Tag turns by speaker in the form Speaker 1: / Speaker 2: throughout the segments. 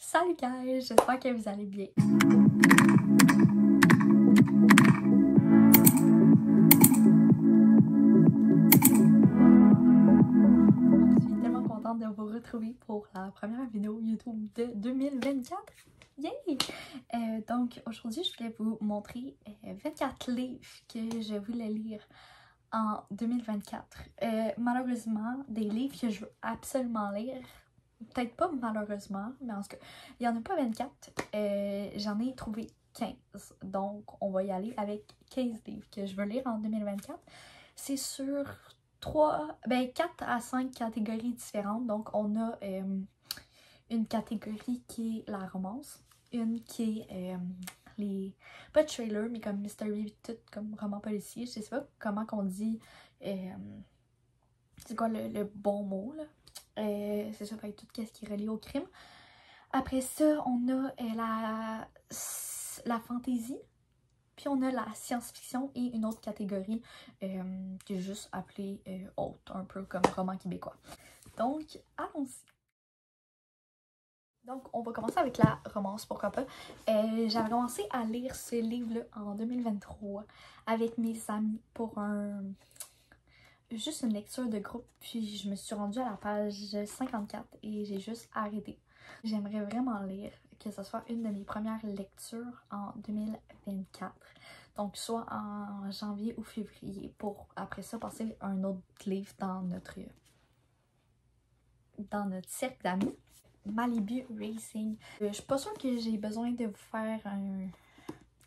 Speaker 1: Salut guys, j'espère que vous allez bien. Je suis tellement contente de vous retrouver pour la première vidéo YouTube de 2024. Yay! Donc aujourd'hui, je voulais vous montrer 24 livres que je voulais lire en 2024. Malheureusement, des livres que je veux absolument lire. Peut-être pas malheureusement, mais en tout cas, il n'y en a pas 24. J'en ai trouvé 15. Donc, on va y aller avec 15 livres que je veux lire en 2024. C'est sur 4 à 5 catégories différentes. Donc, on a une catégorie qui est la romance, une qui est pas de trailer, mais comme mystery, tout comme roman policier. Je sais pas comment qu'on dit. C'est quoi le bon mot, là? C'est ça, fait tout ce qui est relié au crime. Après ça, on a la fantasy, puis on a la science-fiction et une autre catégorie qui est juste appelée haute, un peu comme roman québécois. Donc, allons-y. Donc, on va commencer avec la romance, pourquoi pas. J'avais commencé à lire ce livre-là en 2023 avec mes amis pour juste une lecture de groupe, puis je me suis rendue à la page 54 et j'ai juste arrêté. J'aimerais vraiment lire, que ce soit une de mes premières lectures en 2024, donc soit en janvier ou février, pour après ça passer un autre livre dans notre cercle d'amis. Malibu Racing. Je suis pas sûre que j'ai besoin de vous faire un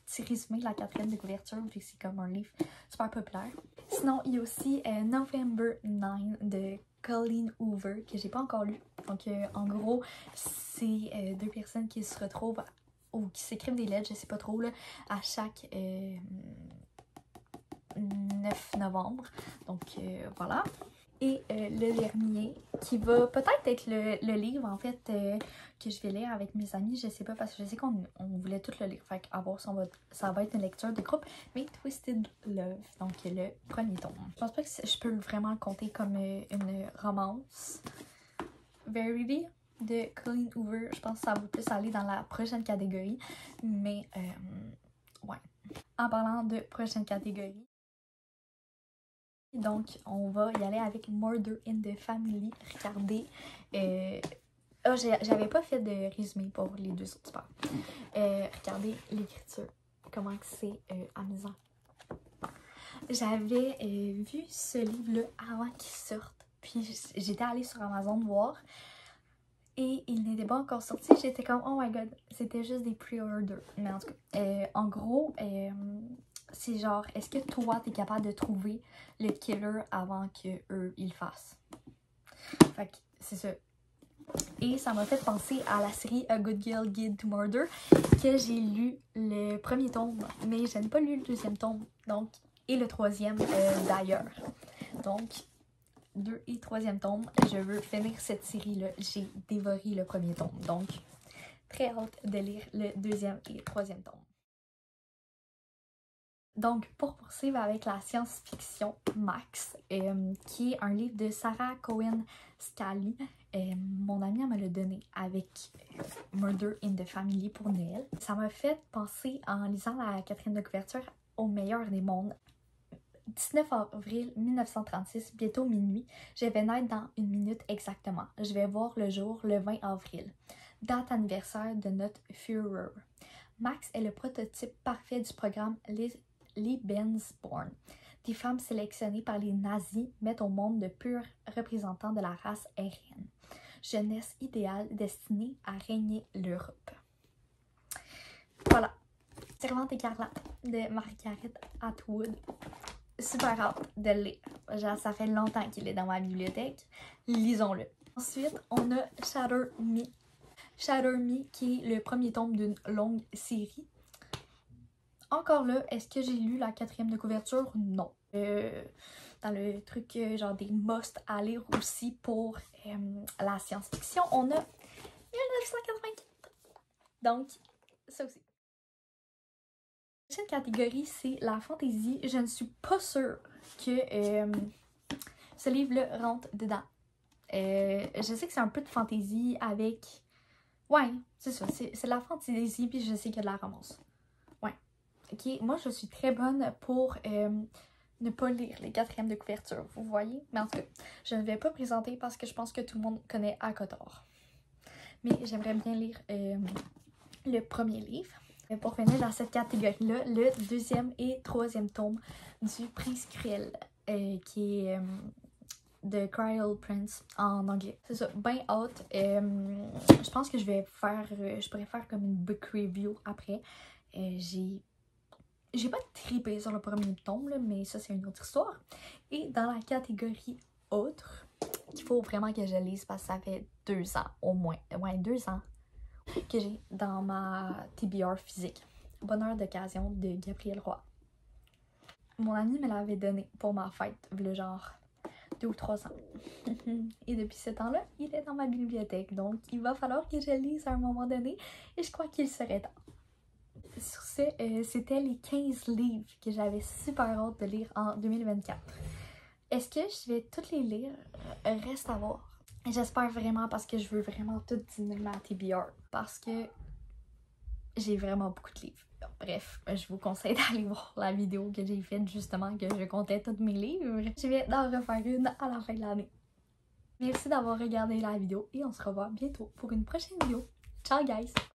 Speaker 1: petit résumé de la quatrième de couverture, vu que c'est comme un livre super populaire. Sinon, il y a aussi November 9 de Colleen Hoover, que j'ai pas encore lu. Donc, en gros, c'est deux personnes qui se retrouvent ou qui s'écrivent des lettres, je sais pas trop, là, à chaque 9 novembre. Donc, voilà. Et le dernier, qui va peut-être être le livre, en fait, que je vais lire avec mes amis. Je sais pas, parce que je sais qu'on voulait tout le lire. Fait qu'à voir si ça va être une lecture de groupe. Mais Twisted Love, donc le premier tome. Je pense pas que je peux vraiment le compter comme une romance. Verity de Colleen Hoover, je pense que ça va plus aller dans la prochaine catégorie. Mais, ouais. En parlant de prochaine catégorie, donc, on va y aller avec Murder in the Family. Regardez. J'avais pas fait de résumé pour les deux autres parts. Regardez l'écriture. Comment que c'est amusant. J'avais vu ce livre-là avant qu'il sorte. Puis j'étais allée sur Amazon voir. Et il n'était pas encore sorti. J'étais comme, oh my god, c'était juste des pre-orders. Mais en tout cas, en gros, c'est genre, est-ce que toi, t'es capable de trouver le killer avant qu'eux, ils le fassent? Fait que c'est ça. Et ça m'a fait penser à la série A Good Girl Guide to Murder, que j'ai lu le premier tome, mais je n'ai pas lu le deuxième tome, donc, et le troisième d'ailleurs. Donc, 2 et 3e tome, je veux finir cette série-là. J'ai dévoré le premier tome, donc très hâte de lire le 2e et 3e tome. Donc, pour poursuivre avec la science-fiction, Max, qui est un livre de Sarah Cohen Scully. Mon amie me l'a donné avec Murder in the Family pour Noël. Ça m'a fait penser, en lisant la quatrième de couverture, au meilleur des mondes. 19 avril 1936, bientôt minuit, je vais naître dans une minute exactement. Je vais voir le jour le 20 avril, date anniversaire de notre Führer. Max est le prototype parfait du programme Lebensborn. Des femmes sélectionnées par les nazis mettent au monde de purs représentants de la race aérienne. Jeunesse idéale destinée à régner l'Europe. Voilà. Servante écarlate de Margaret Atwood. Super hâte de le lire. Genre, ça fait longtemps qu'il est dans ma bibliothèque. Lisons-le. Ensuite, on a Shatter Me. Shatter Me, qui est le premier tome d'une longue série. Encore là, est-ce que j'ai lu la quatrième de couverture? Non. Dans le truc, genre des must à lire aussi pour la science-fiction, on a 1984. Donc, ça aussi. La prochaine catégorie, c'est la fantasy. Je ne suis pas sûre que ce livre-là rentre dedans. Je sais que c'est un peu de fantasy avec Ouais, c'est ça. C'est de la fantaisie, puis je sais qu'il y a de la romance. Ouais. Ok, moi je suis très bonne pour ne pas lire les quatrièmes de couverture, vous voyez? Mais en tout cas, je ne vais pas présenter parce que je pense que tout le monde connaît ACOTAR. Mais j'aimerais bien lire le premier livre. Pour venir dans cette catégorie-là, le deuxième et troisième tome du Prince Cruel, qui est The Cruel Prince en anglais. C'est ça, bien hâte. Je pense que je pourrais faire comme une book review après. J'ai pas trippé sur le premier tome, là, mais ça c'est une autre histoire. Et dans la catégorie autre, qu'il faut vraiment que je lise parce que ça fait 2 ans au moins. Ouais, 2 ans que j'ai dans ma TBR physique. Bonheur d'occasion de Gabriel Roy. Mon ami me l'avait donné pour ma fête, le genre 2 ou 3 ans. Et depuis ce temps-là, il est dans ma bibliothèque. Donc, il va falloir que je lise à un moment donné. Et je crois qu'il serait temps. Sur ce, c'était les 15 livres que j'avais super hâte de lire en 2024. Est-ce que je vais toutes les lire? Reste à voir. J'espère vraiment parce que je veux vraiment tout dîner ma TBR. Parce que j'ai vraiment beaucoup de livres. Bref, je vous conseille d'aller voir la vidéo que j'ai faite justement, que je comptais tous mes livres. Je vais en refaire une à la fin de l'année. Merci d'avoir regardé la vidéo et on se revoit bientôt pour une prochaine vidéo. Ciao guys!